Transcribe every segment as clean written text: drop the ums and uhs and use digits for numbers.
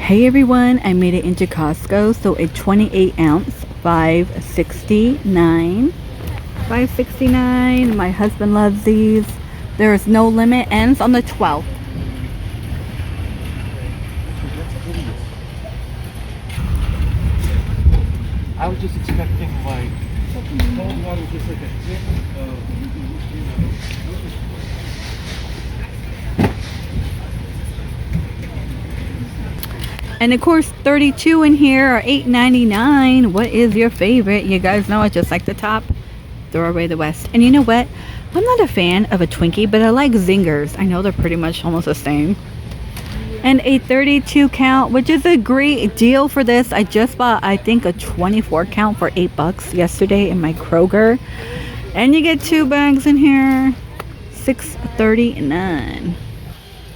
Hey everyone, I made it into Costco. So a 28 ounce, 569. 569. My husband loves these. There is no limit. Ends on the 12th. I was just expecting like cold water, just like a tip of, you know. And of course, 32 in here are $8.99. What is your favorite? You guys know I just like the top. Throw away the West. And you know what? I'm not a fan of a Twinkie, but I like Zingers. I know they're pretty much almost the same. And a 32 count, which is a great deal for this. I just bought, I think, a 24 count for $8 yesterday in my Kroger. And you get 2 bags in here. $6.39.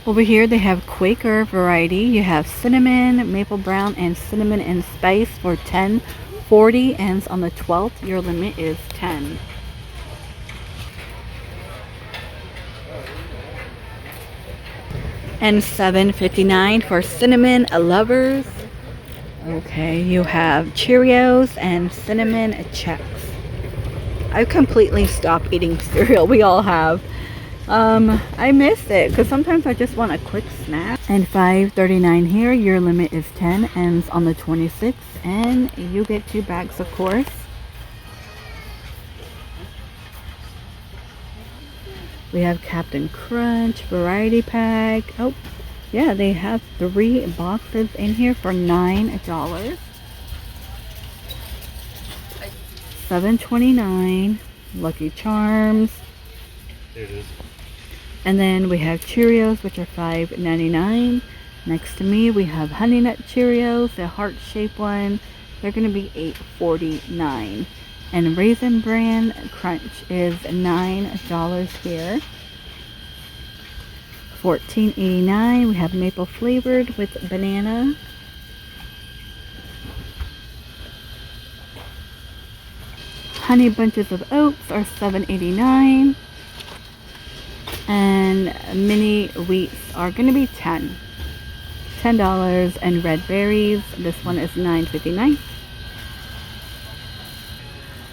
Over here they have Quaker variety. You have cinnamon, maple brown, and cinnamon and spice for $10.40. Ends on the 12th. Your limit is 10. And $7.59 for cinnamon lovers. Okay, you have Cheerios and cinnamon Chex. I've completely stopped eating cereal. We all have. I miss it because sometimes I just want a quick snack. And $5.39 here. Your limit is 10. Ends on the 26th. And you get 2 bags, of course. We have Captain Crunch variety pack. Oh, yeah, they have 3 boxes in here for $9. $7.29. Lucky Charms. There it is. And then we have Cheerios, which are $5.99. Next to me, we have Honey Nut Cheerios, the heart-shaped one. They're going to be $8.49. And Raisin Bran Crunch is $9 here. $14.89. We have maple flavored with banana. Honey Bunches of Oats are $7.89. And mini wheats are going to be $10. And red berries, this one is $9.59.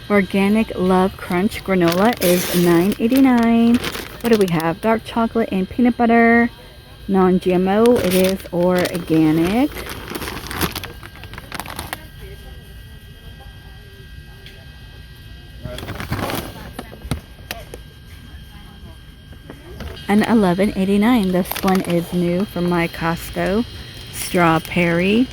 Organic Love Crunch granola is $9.89. What do we have? Dark chocolate and peanut butter. Non-GMO. It is organic. And $11.89. This one is new from my Costco. Strawberry.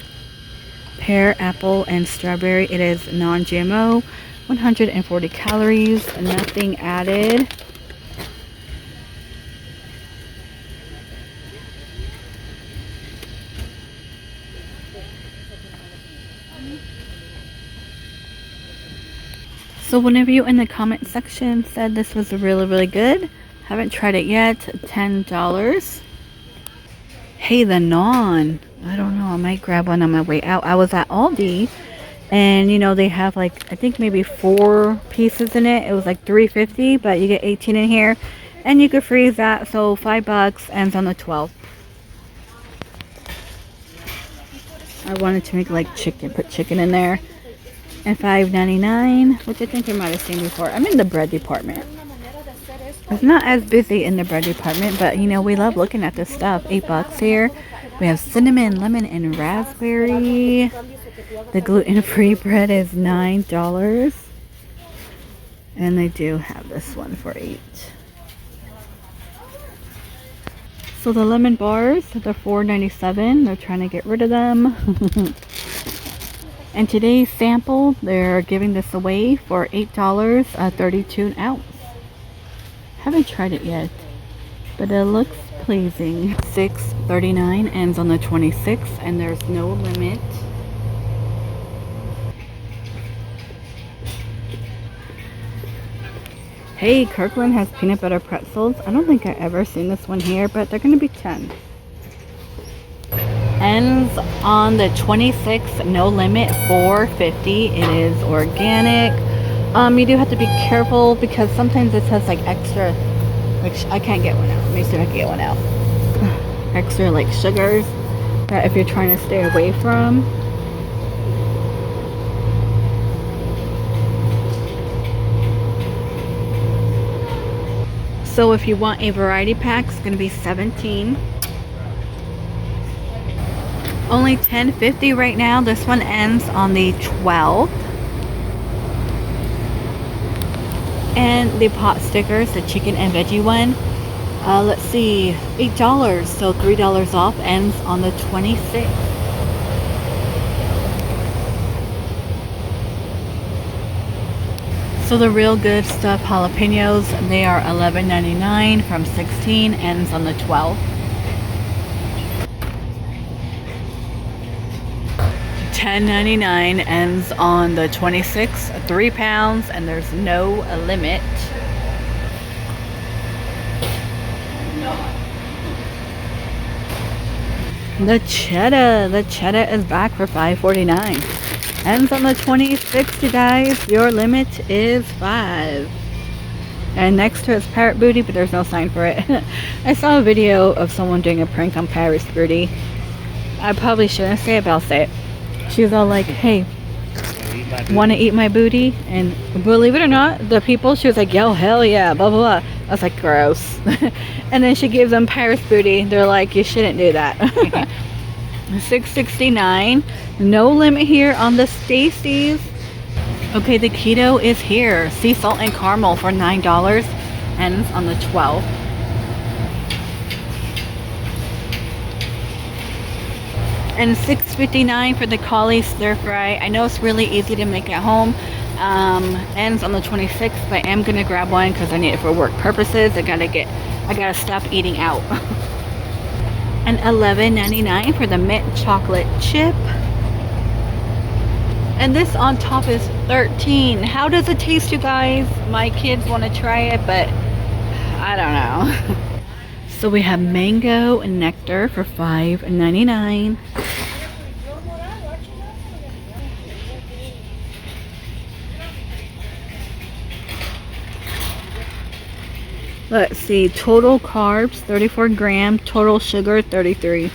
Pear, apple, and strawberry. It is non-GMO. 140 calories. Nothing added. So one of you in the comment section said this was really good. Haven't tried it yet. $10. Hey, the naan. I don't know. I might grab one on my way out. I was at Aldi, and you know they have like I think maybe 4 pieces in it. It was like $3.50, but you get 18 in here, and you could freeze that. So $5. Ends on the 12th. I wanted to make like chicken. Put chicken in there. And $5.99, which I think I might have seen before. I'm in the bread department. It's not as busy in the bread department, but you know, we love looking at this stuff. $8 here. We have cinnamon, lemon, and raspberry. The gluten-free bread is $9. And they do have this one for $8. So the lemon bars, they're $4.97. They're trying to get rid of them. And today's sample, they're giving this away for $8, 32 an ounce. Haven't tried it yet, but it looks pleasing. $6.39 ends on the 26th, and there's no limit. Hey, Kirkland has peanut butter pretzels. I don't think I ever seen this one here, but they're going to be 10. Ends on the 26th, no limit, $4.50. It is organic. You do have to be careful because sometimes it has like extra, like I can't get one out. Let me see if I can get one out. Extra like sugars. that if you're trying to stay away from. So if you want a variety pack, it's going to be $17. Only $10.50 right now. This one ends on the 12th. And the pot stickers, the chicken and veggie one, let's see, $8, so $3 off, ends on the 26th. So the real good stuff jalapenos, they are $11.99 from 16, ends on the 12th. $10.99 ends on the 26th, 3 pounds, and there's no limit. The cheddar is back for $5.49. Ends on the 26th, you guys. Your limit is 5. And next to it is Parrot Booty, but there's no sign for it. I saw a video of someone doing a prank on Parrot Booty. I probably shouldn't say it, but I'll say it. She was all like, hey, want to eat my booty? And believe it or not, the people, she was like, yo, hell yeah, blah, blah, blah. I was like, gross. And then she gives them Paris booty. They're like, you shouldn't do that. $6.69. No limit here on the Stacy's. Okay, the keto is here. Sea salt and caramel for $9. Ends on the 12th. And $6.59 for the cauli stir fry. I know it's really easy to make at home. Ends on the 26th, but I am gonna grab one because I need it for work purposes. I gotta stop eating out. And $11.99 for the mint chocolate chip. And this on top is $13. How does it taste, you guys? My kids want to try it, but I don't know. So we have mango and nectar for $5.99. Let's see, total carbs 34 grams, total sugar 33.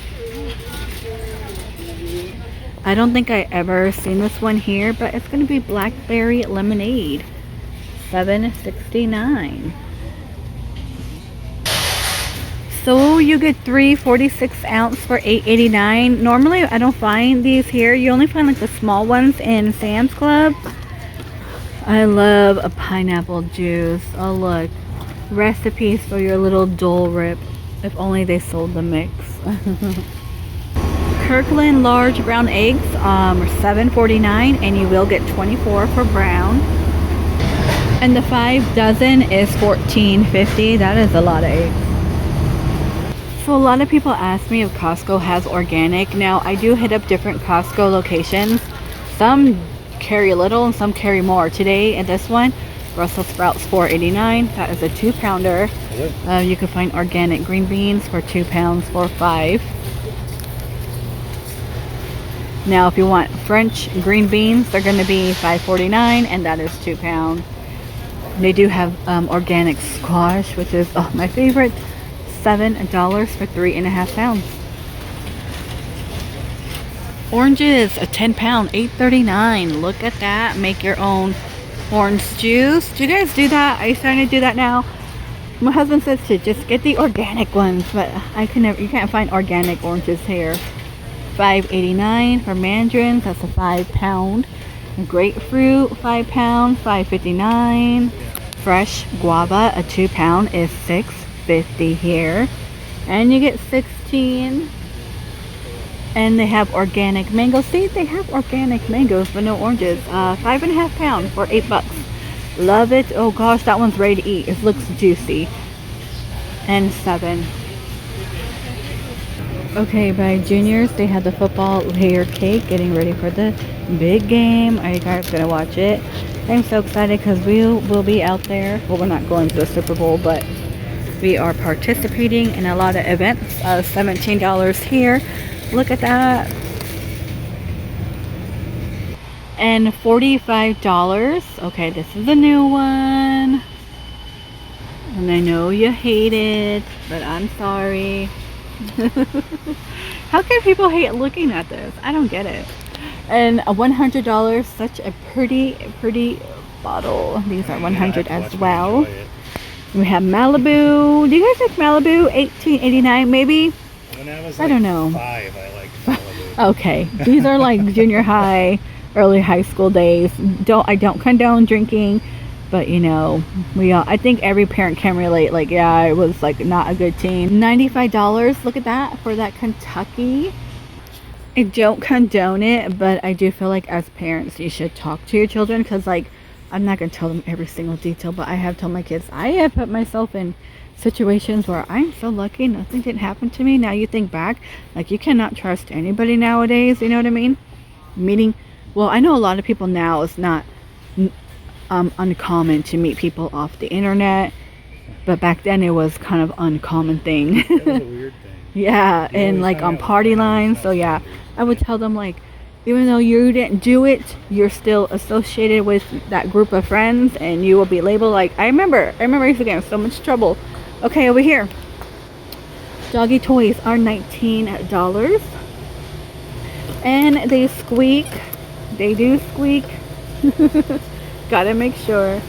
I don't think I ever seen this one here, but it's going to be blackberry lemonade, $7.69. So you get 3 46-ounce for $8.89. Normally I don't find these here. You only find like the small ones in Sam's Club. I love a pineapple juice. Oh look, recipes for your little Dole Whip. If only they sold the mix. Kirkland large brown eggs are $7.49, and you will get 24 for brown. And the 5 dozen is $14.50. That is a lot of eggs. So a lot of people ask me if Costco has organic. Now I do hit up different Costco locations. Some carry a little and some carry more. Today at this one, Brussels sprouts $4.89. That is a 2-pounder. You can find organic green beans for 2 pounds for $5. Now if you want French green beans, they're going to be $5.49, and that is 2 pounds. They do have organic squash, which is my favorite, $7 for 3.5 pounds. Oranges, a 10-pound, $8.39. Look at that. Make your own orange juice. Do you guys do that? Are you starting to do that now? My husband says to just get the organic ones, but you can't find organic oranges here. $5.89 for mandarins. That's a 5-pound. Grapefruit, 5 pound, $5.59. Fresh guava, a 2-pound, is $6.50 here. And you get 16. And they have organic mangoes. See, they have organic mangoes, but no oranges. 5.5 pounds for $8. Love it. Oh gosh, that one's ready to eat. It looks juicy. And 7. Okay, by Juniors, they had the football layer cake, getting ready for the big game. Are you guys gonna watch it? I'm so excited because we will be out there. Well, we're not going to the Super Bowl, but we are participating in a lot of events. $17 here. Look at that. And $45. Okay, this is a new one. And I know you hate it, but I'm sorry. How can people hate looking at this? I don't get it. And a $100, such a pretty bottle. These are 100 as well. We have Malibu. Do you guys like Malibu? 1889 maybe? When I was I don't know. 5, I liked Malibu. Okay, these are like junior high, early high school days. I don't condone drinking, but you know, I think every parent can relate. Like, yeah, I was like not a good teen. $95. Look at that for that Kentucky. I don't condone it, but I do feel like as parents you should talk to your children, because like I'm not gonna tell them every single detail, but I have told my kids I have put myself in situations where I'm so lucky nothing didn't happen to me. Now you think back, like you cannot trust anybody nowadays, you know what I mean? Meeting, well, I know a lot of people now, it's not uncommon to meet people off the internet, but back then it was kind of uncommon thing. It was a weird thing. Yeah, and like on party lines. So yeah, I would tell them like, even though you didn't do it, you're still associated with that group of friends, and you will be labeled like. I remember I used to get in so much trouble. Okay, over here, doggy toys are $19, and they squeak. They do squeak. Gotta make sure.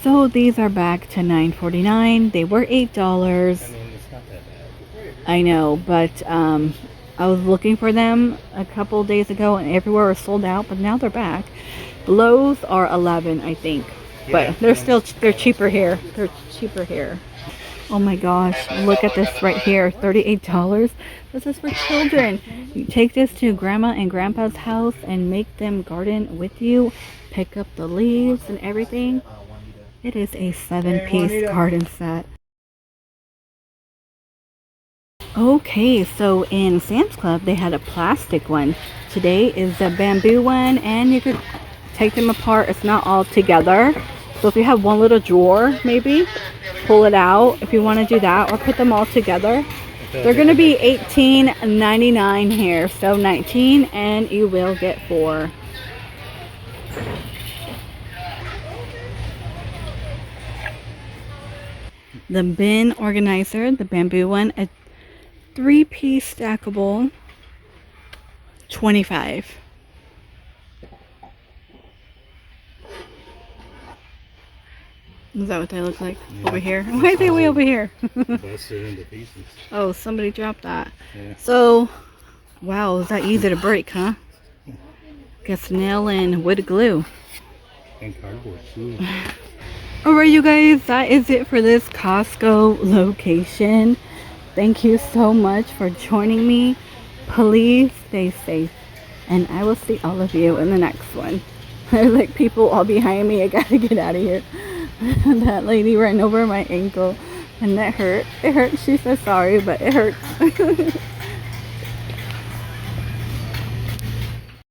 So these are back to $9.49. They were $8. I mean, it's not that bad. I know, but I was looking for them a couple days ago and everywhere was sold out, but now they're back. Lowe's are 11, I think, Yeah, but they're cheaper here. They're cheaper here. Oh my gosh, look at this right here, $38. This is for children. You take this to grandma and grandpa's house and make them garden with you, pick up the leaves and everything. It is a 7-piece garden set. Okay, so in Sam's Club they had a plastic one. Today is the bamboo one, and you could take them apart. It's not all together. So if you have one little drawer, maybe pull it out if you want to do that, or put them all together. They're going to be $18.99 here, so 19, and you will get 4. The bin organizer, the bamboo one, a 3-piece stackable, 25. Is that what they look like? Yeah. Over here? Why are they way over here? Busted into pieces. Oh, somebody dropped that. Yeah. So, wow, is that easy to break, huh? Guess nail and wood glue. And cardboard too. Alright, you guys, that is it for this Costco location. Thank you so much for joining me. Please stay safe, and I will see all of you in the next one. There's like people all behind me. I gotta get out of here. That lady ran over my ankle, and that hurt. It hurt. She said sorry, but it hurts.